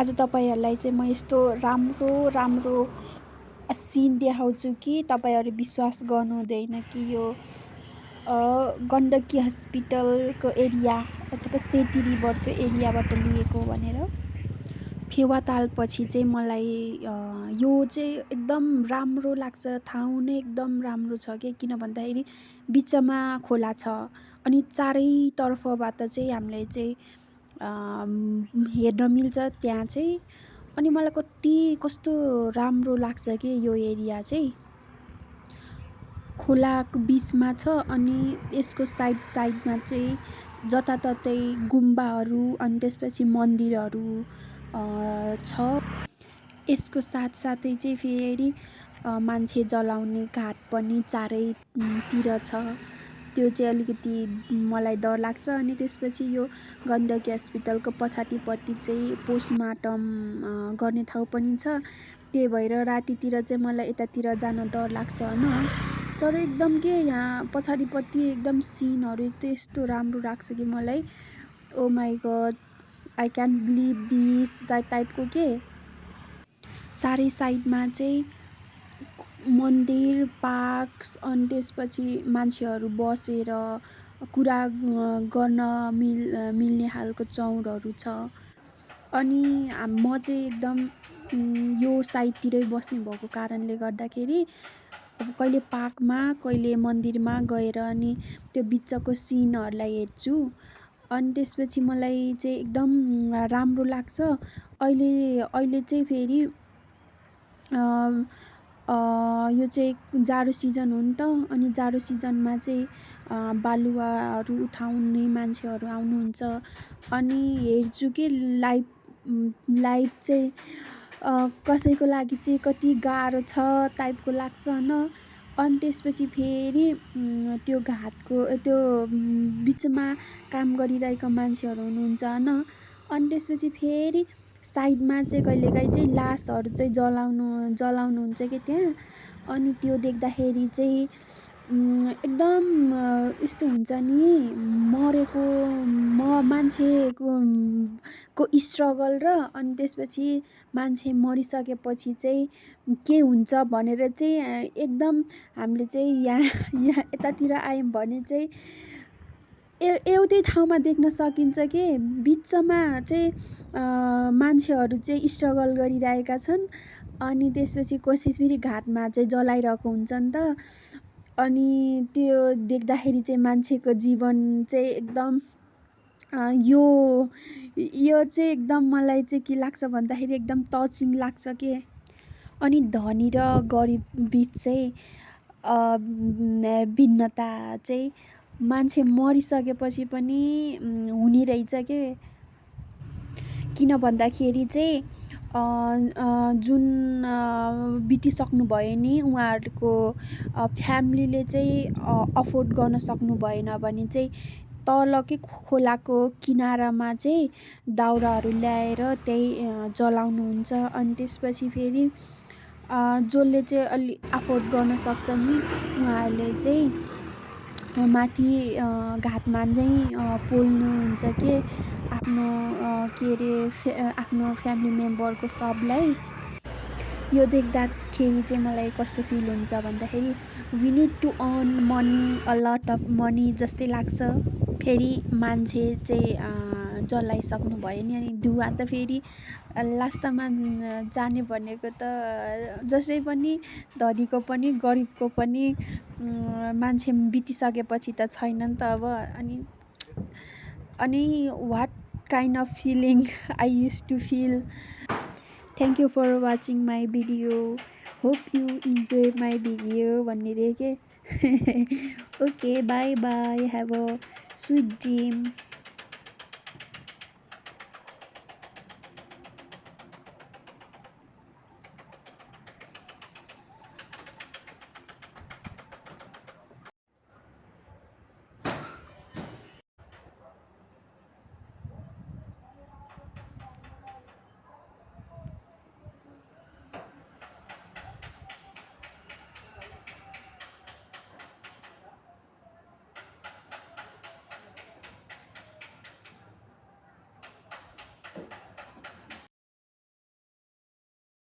आज तपाईहरुलाई चाहिँ म यस्तो राम्रो सिन देखाउँछु कि तपाईहरु विश्वास गर्नु हुँदैन कि यो गण्डकी हस्पिटलको एरिया अथवा सेती रिभरको एरियाबाट लिएको भनेर। फेवातालपछि चाहिँ मलाई यो चाहिँ एकदम राम्रो लाग्छ। ठाउँ नै एकदम राम्रो छ के, किन भन्दाखेरि बिचमा खोला छ अनि चारैतर्फबाट चाहिँ हामीले चाहिँ हेर्न मिल्छ त्यहाँ चाहिँ। अनि मलाई कस्तो राम्रो लाग्छ कि यो एरिया चाहिँ खोलाको बिचमा छ अनि यसको साइडमा चाहिँ जताततै गुम्बाहरू अनि त्यसपछि मन्दिरहरू छ। यसको साथसाथै चाहिँ फेरि मान्छे जलाउने घाट पनि चारैतिर छ। त्यो चाहिँ अलिकति मलाई डर लाग्छ। अनि त्यसपछि यो गण्डकी हस्पिटलको पछाडिपट्टि चाहिँ पोस्टमार्टम गर्ने ठाउँ पनि छ। त्यही भएर रातितिर चाहिँ मलाई यतातिर जान डर लाग्छ हैन। तर एकदम के यहाँ पछाडिपट्टि एकदम सिनहरू त्यस्तो राम्रो लाग्छ कि मलाई। Oh my god, I can't believe this टाइपको के। चारै साइडमा चाहिँ मन्दिर, पार्क्स अनि त्यसपछि मान्छेहरू बसेर कुरा गर्न मिल्ने खालको चौरहरू छ। अनि म चाहिँ एकदम यो साइडतिरै बस्ने भएको कारणले गर्दाखेरि अब कहिले पार्कमा कहिले मन्दिरमा गएर अनि त्यो बिचको सिनहरूलाई हेर्छु। अनि त्यसपछि मलाई चाहिँ एकदम राम्रो लाग्छ। अहिले चाहिँ फेरि यो चाहिँ जाडो सिजन हो नि त। अनि जाडो सिजनमा चाहिँ बालुवाहरू उठाउने मान्छेहरू आउनुहुन्छ। अनि हेर्छु कि लाइफ चाहिँ कसैको लागि चाहिँ कति गाह्रो छ टाइपको लाग्छ हैन। अनि त्यसपछि फेरि त्यो घाटको त्यो बिचमा काम गरिरहेका मान्छेहरू हुनुहुन्छ हैन। अनि त्यसपछि फेरि साइडमा चाहिँ कहिलेकाहीँ चाहिँ लासहरू चाहिँ जलाउनुहुन्छ के त्यहाँ। अनि त्यो देख्दाखेरि चाहिँ एकदम यस्तो हुन्छ नि मरेको मान्छेको स्ट्रगल र अनि त्यसपछि मान्छे मरिसकेपछि चाहिँ के हुन्छ भनेर चाहिँ एकदम हामीले चाहिँ यहाँ यतातिर आयौँ भने चाहिँ एउटै ठाउँमा देख्न सकिन्छ कि बिचमा चाहिँ मान्छेहरू चाहिँ स्ट्रगल गरिरहेका छन्। अनि त्यसपछि कसै फेरि घाटमा चाहिँ जलाइरहेको हुन्छ नि त। अनि त्यो देख्दाखेरि चाहिँ मान्छेको जीवन चाहिँ एकदम यो चाहिँ एकदम मलाई चाहिँ के लाग्छ भन्दाखेरि एकदम टचिङ लाग्छ के। अनि धनी र गरिब बिच चाहिँ भिन्नता चाहिँ मान्छे मरिसकेपछि पनि हुने रहेछ के। किन भन्दाखेरि चाहिँ जुन बितिसक्नु भयो नि उहाँहरूको फ्यामिलीले चाहिँ अफोर्ड गर्न सक्नु भएन भने चाहिँ तलकै खोलाको किनारामा चाहिँ दाउराहरू ल्याएर त्यही जलाउनुहुन्छ। अनि त्यसपछि फेरि जसले चाहिँ अलि अफोर्ड गर्न सक्छन् उहाँहरूले चाहिँ माथि घाटमा नै पोल्नुहुन्छ के आफ्नो आफ्नो फ्यामिली मेम्बरको शवलाई। यो देख्दाखेरि चाहिँ मलाई कस्तो फिल हुन्छ भन्दाखेरि we need to earn money, a lot of money जस्तै लाग्छ। फेरि मान्छे चाहिँ जलाइसक्नु भयो नि अनि धुवा त फेरि लास्टमा जाने भनेको त जसै पनि धनीको पनि गरिबको पनि मान्छे बितिसकेपछि त छैन नि त अब। अनि what kind of feeling I used to feel. Thank you for watching my video. Hope you enjoy my video भन्ने रे के। Okay, bye bye. Have a sweet dream.